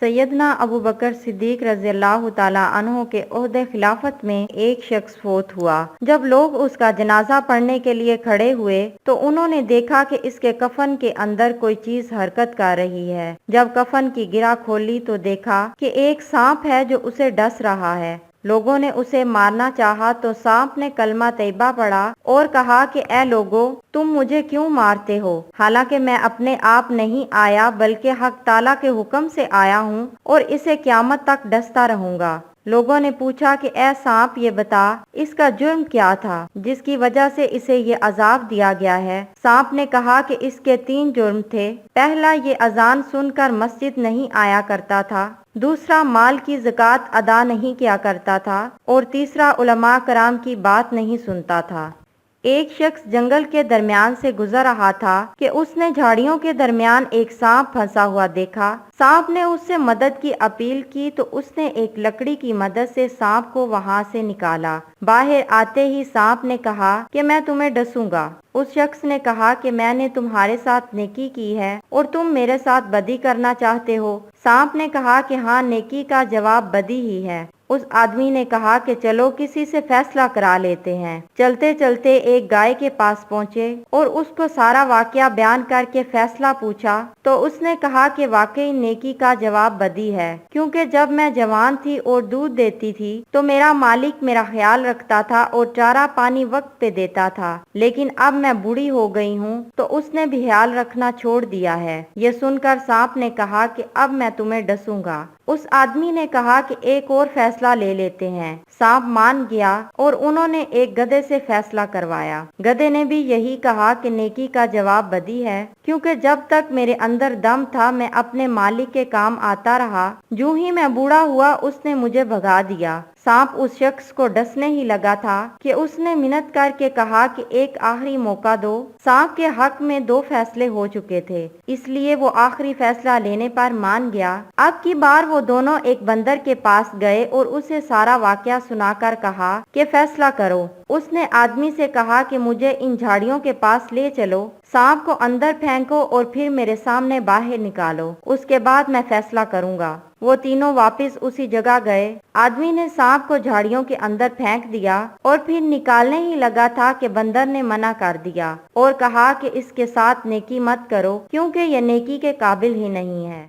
سیدنا ابو بکر صدیق رضی اللہ تعالیٰ عنہ کے عہد خلافت میں ایک شخص فوت ہوا۔ جب لوگ اس کا جنازہ پڑھنے کے لیے کھڑے ہوئے تو انہوں نے دیکھا کہ اس کے کفن کے اندر کوئی چیز حرکت کر رہی ہے۔ جب کفن کی گرہ کھولی تو دیکھا کہ ایک سانپ ہے جو اسے ڈس رہا ہے۔ لوگوں نے اسے مارنا چاہا تو سانپ نے کلمہ طیبہ پڑھا اور کہا کہ اے لوگو، تم مجھے کیوں مارتے ہو؟ حالانکہ میں اپنے آپ نہیں آیا بلکہ حق تعالیٰ کے حکم سے آیا ہوں اور اسے قیامت تک ڈستا رہوں گا۔ لوگوں نے پوچھا کہ اے سانپ، یہ بتا اس کا جرم کیا تھا جس کی وجہ سے اسے یہ عذاب دیا گیا ہے؟ سانپ نے کہا کہ اس کے 3 جرم تھے۔ پہلا، یہ اذان سن کر مسجد نہیں آیا کرتا تھا۔ دوسرا، مال کی زکوٰۃ ادا نہیں کیا کرتا تھا۔ اور تیسرا، علماء کرام کی بات نہیں سنتا تھا۔ ایک شخص جنگل کے درمیان سے گزر رہا تھا کہ اس نے جھاڑیوں کے درمیان ایک سانپ پھنسا ہوا دیکھا۔ سانپ نے اس سے مدد کی اپیل کی تو اس نے ایک لکڑی کی مدد سے سانپ کو وہاں سے نکالا۔ باہر آتے ہی سانپ نے کہا کہ میں تمہیں ڈسوں گا۔ اس شخص نے کہا کہ میں نے تمہارے ساتھ نیکی کی ہے اور تم میرے ساتھ بدی کرنا چاہتے ہو۔ سانپ نے کہا کہ ہاں، نیکی کا جواب بدی ہی ہے۔ اس آدمی نے کہا کہ چلو کسی سے فیصلہ کرا لیتے ہیں۔ چلتے چلتے ایک گائے کے پاس پہنچے اور اس کو سارا واقعہ بیان کر کے فیصلہ پوچھا تو اس نے کہا کہ واقعی نیکی کا جواب بدی ہے، کیونکہ جب میں جوان تھی اور دودھ دیتی تھی تو میرا مالک میرا خیال رکھتا تھا اور چارہ پانی وقت پہ دیتا تھا، لیکن اب میں بوڑھی ہو گئی ہوں تو اس نے بھی خیال رکھنا چھوڑ دیا ہے۔ یہ سن کر سانپ نے کہا کہ اب میں تمہیں ڈسوں گا۔ اس آدمی نے کہا کہ ایک اور فیصلہ لے لیتے ہیں۔ سانپ مان گیا اور انہوں نے ایک گدھے سے فیصلہ کروایا۔ گدھے نے بھی یہی کہا کہ نیکی کا جواب بدی ہے، کیونکہ جب تک میرے اندر دم تھا میں اپنے مالک کے کام آتا رہا، جو ہی میں بوڑھا ہوا اس نے مجھے بھگا دیا۔ سانپ اس شخص کو ڈسنے ہی لگا تھا کہ اس نے منت کر کے کہا کہ ایک آخری موقع دو۔ سانپ کے حق میں 2 فیصلے ہو چکے تھے، اس لیے وہ آخری فیصلہ لینے پر مان گیا۔ اب کی بار وہ دونوں ایک بندر کے پاس گئے اور اسے سارا واقعہ سنا کر کہا کہ فیصلہ کرو۔ اس نے آدمی سے کہا کہ مجھے ان جھاڑیوں کے پاس لے چلو، سانپ کو اندر پھینکو اور پھر میرے سامنے باہر نکالو، اس کے بعد میں فیصلہ کروں گا۔ وہ تینوں واپس اسی جگہ گئے۔ آدمی نے سانپ کو جھاڑیوں کے اندر پھینک دیا اور پھر نکالنے ہی لگا تھا کہ بندر نے منع کر دیا اور کہا کہ اس کے ساتھ نیکی مت کرو، کیونکہ یہ نیکی کے قابل ہی نہیں ہے۔